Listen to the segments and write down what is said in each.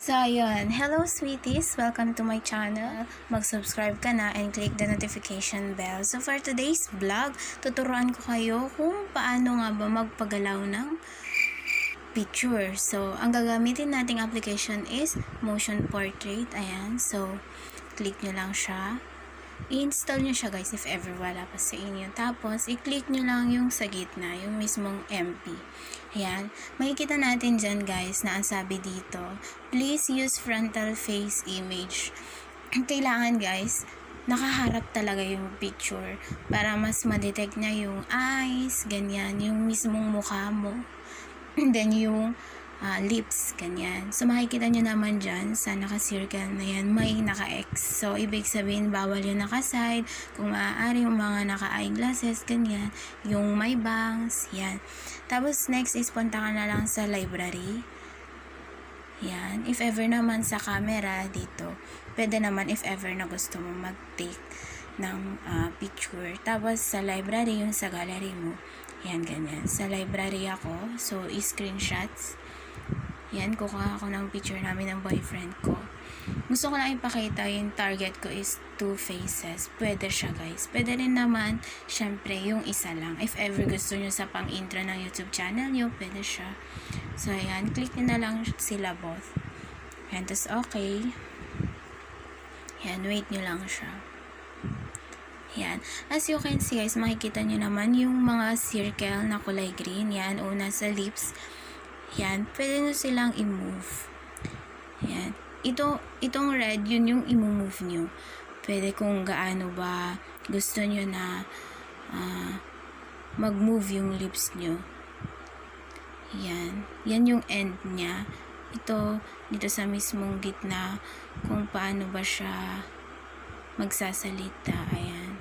So, ayun. Hello, sweeties! Welcome to my channel. Mag-subscribe ka na and click the notification bell. So, for today's vlog, tuturuan ko kayo kung paano nga ba magpagalaw ng picture. So, ang gagamitin nating application is Motion Portrait. Ayan. So, click nyo lang siya. I-install nyo siya, guys, if ever wala pa sa inyo. Tapos, i-click nyo lang yung sa gitna, yung mismong MP. Ayan. Makikita natin dyan, guys, na ang sabi dito, please use frontal face image. Kailangan, guys, nakaharap talaga yung picture para mas ma-detect na yung eyes, ganyan, yung mismong mukha mo. And then, yung lips, ganyan. So, makikita nyo naman dyan sa naka-circle na yan, may naka-X. So, ibig sabihin, bawal yung naka-side. Kung maaari, yung mga naka-eyeglasses, ganyan. Yung may bangs, yan. Tapos, next is, punta ka na lang sa library. Yan. If ever naman sa camera, dito. Pwede naman if ever na gusto mo mag-take ng picture. Tapos, sa library, yung sa gallery mo. Yan, ganyan. Sa library ako. So, screenshots. Yan, kukuha ako ng picture namin ng boyfriend ko. Gusto ko lang ipakita yung target ko is 2 faces. Pwede siya, guys. Pwede rin naman, syempre, yung isa lang. If ever gusto nyo sa pang-intro ng YouTube channel nyo, pwede siya. So, ayan. Click nyo na lang sila both. Yan, tas okay. Yan, wait nyo lang siya. Yan. As you can see, guys, makikita nyo naman yung mga circle na kulay green. Yan, una sa lips. Yan, pwede nyo silang i-move. Yan. Itong red, yun yung i-move nyo. Pwede kung gaano ba gusto nyo na mag-move yung lips nyo. Yan. Yan yung end niya. Ito, dito sa mismong gitna, kung paano ba siya magsasalita. Ayan.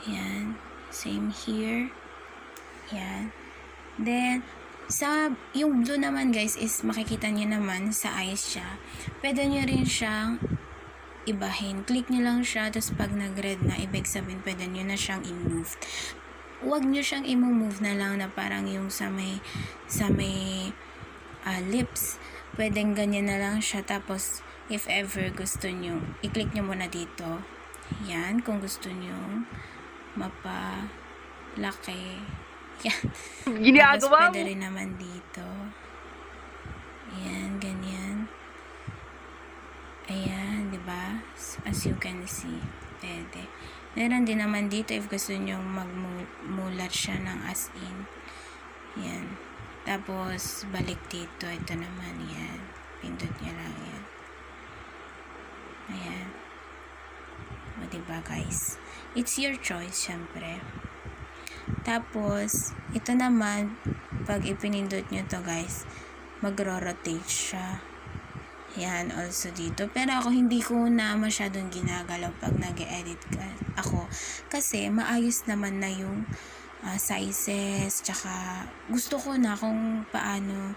Yan. Same here. Yan. Then, yung blue naman, guys, is makikita nyo naman sa eyes siya. Pwede nyo rin siyang ibahin. Click nyo lang siya, tapos pag nag-red na, ibig sabihin, pwede nyo na siyang i-move. Huwag nyo siyang i-move na lang na parang yung sa may lips. Pwedeng ganyan na lang siya. Tapos, if ever gusto nyo, i-click nyo muna dito. Yan, kung gusto nyo mapalaki. Yan. Ginagawa mo. Pwede rin naman dito. Ayan, ganyan. Ayan, diba? As you can see. Pwede. Meron din naman dito if gusto nyo magmulat siya ng as in. Yan. Tapos, balik dito. Ito naman, yan. Pindot nyo lang yan. Ayan. O, diba, guys? It's your choice, syempre. Tapos, ito naman, pag ipinindot nyo to, guys, magro-rotate siya. Yan, also dito. Pero ako, hindi ko na masyadong ginagalaw pag nag-edit ako. Kasi, maayos naman na yung sizes, tsaka gusto ko na kung paano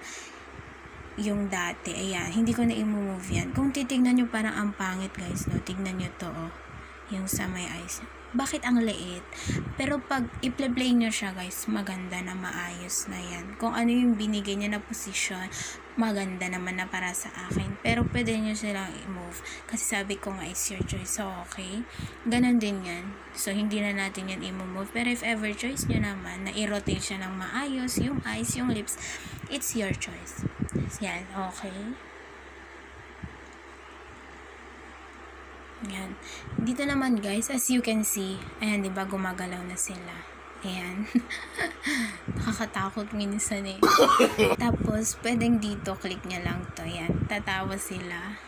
yung dati. Ayan, hindi ko na i-move yan. Kung titignan nyo, parang ang pangit, guys, no? Tignan nyo to, oh. Yung sa may eyes. Bakit ang liit? Pero pag i-play nyo siya, guys, maganda na, maayos na yan. Kung ano yung binigay niya na position, maganda naman na para sa akin. Pero pwede nyo silang i-move. Kasi sabi ko nga, it's your choice. So, okay. Ganon din yan. So, hindi na natin yan i-move. Pero if ever choice nyo naman, na i-rotate siya ng maayos, yung eyes, yung lips, it's your choice. Yan, okay. Yan. Dito naman, guys, as you can see, ayan, diba, gumagalaw na sila. Ayan. Nakakatakot minsan eh. Tapos, pwedeng dito, click nyo lang to. Ayan. Tatawa sila.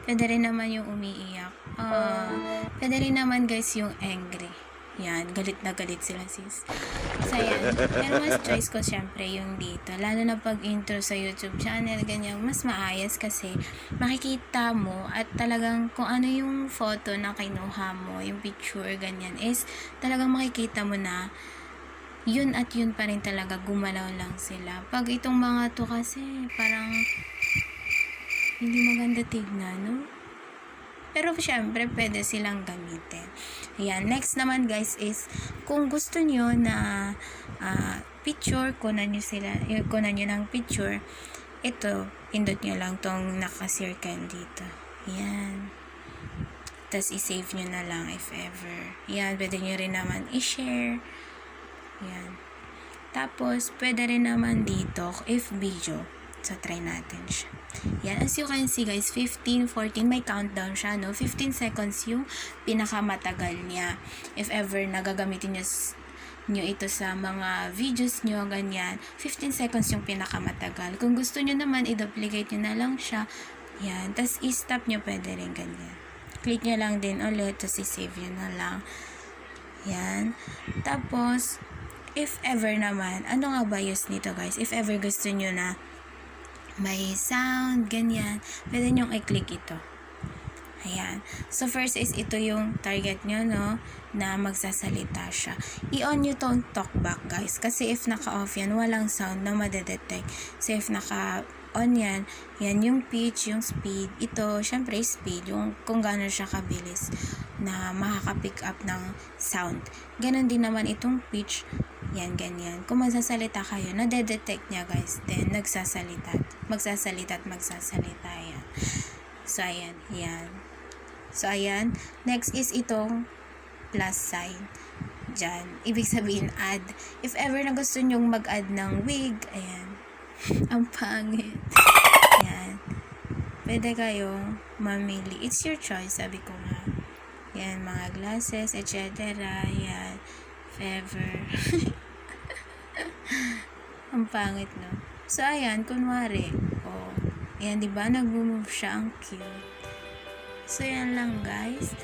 Pwede rin naman yung umiiyak. Pwede rin naman, guys, yung angry. Yan. Galit na galit sila, sis. So, ayan. Pero mas choice ko, syempre, yung dito. Lalo na pag intro sa YouTube channel, ganyan, mas maayos kasi makikita mo at talagang kung ano yung photo na kinuha mo, yung picture, ganyan, is talagang makikita mo na yun at yun pa rin talaga, gumalaw lang sila. Pag itong mga to kasi, parang hindi maganda tignan, no? Pero syempre, pwede silang gamitin. Ayan. Next naman, guys, is kung gusto nyo na picture, kunan nyo ng picture, ito, pindot nyo lang tong naka-circle dito. Yan. Tapos, i-save nyo na lang if ever. Yan, pwede nyo rin naman i-share. Yan. Tapos, pwede rin naman dito, if video. So, try natin siya. Yan, as you can see guys, 15, 14, may countdown siya, no? 15 seconds yung pinakamatagal niya. If ever nagagamitin nyo ito sa mga videos nyo, ganyan, 15 seconds yung pinakamatagal. Kung gusto nyo naman, i-duplicate nyo na lang siya. Yan, tapos i-stop nyo, pwede rin ganyan. Click nyo lang din ulit, tapos i-save nyo na lang. Yan. Tapos, if ever naman, ano nga ba use nito guys? If ever gusto nyo na may sound, ganyan, pwede nyong i-click ito. Ayan. So, first is ito yung target nyo, no? Na magsasalita siya. I-on nyo tong talkback, guys. Kasi if naka-off yan, walang sound na madedetect. So, if naka-on yan, yan yung pitch, yung speed. Ito, syempre, speed. Yung kung gano'n siya kabilis na makaka-pick up ng sound. Ganon din naman itong pitch. Yan, ganyan. Kung magsasalita kayo, nadedetect niya, guys. Then, magsasalita at magsasalita. Yan. So, ayan. Yan. So, ayan. Next is itong plus sign. Diyan. Ibig sabihin, add. If ever na gusto nyong mag-add ng wig, ayan. Ang pangit. Ayan. Pwede kayong mamili. It's your choice, sabi ko nga. Yan, mga glasses, etc. Yan. If ever. Ang pangit, no? So, ayan, kunwari. Oh, ayan, diba? Nag-move siya. Ang cute. So, yan lang, guys.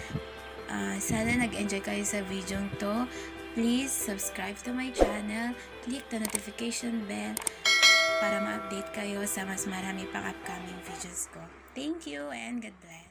Sana nag-enjoy kayo sa video to. Please, subscribe to my channel. Click the notification bell para ma-update kayo sa mas marami pang upcoming videos ko. Thank you and God bless.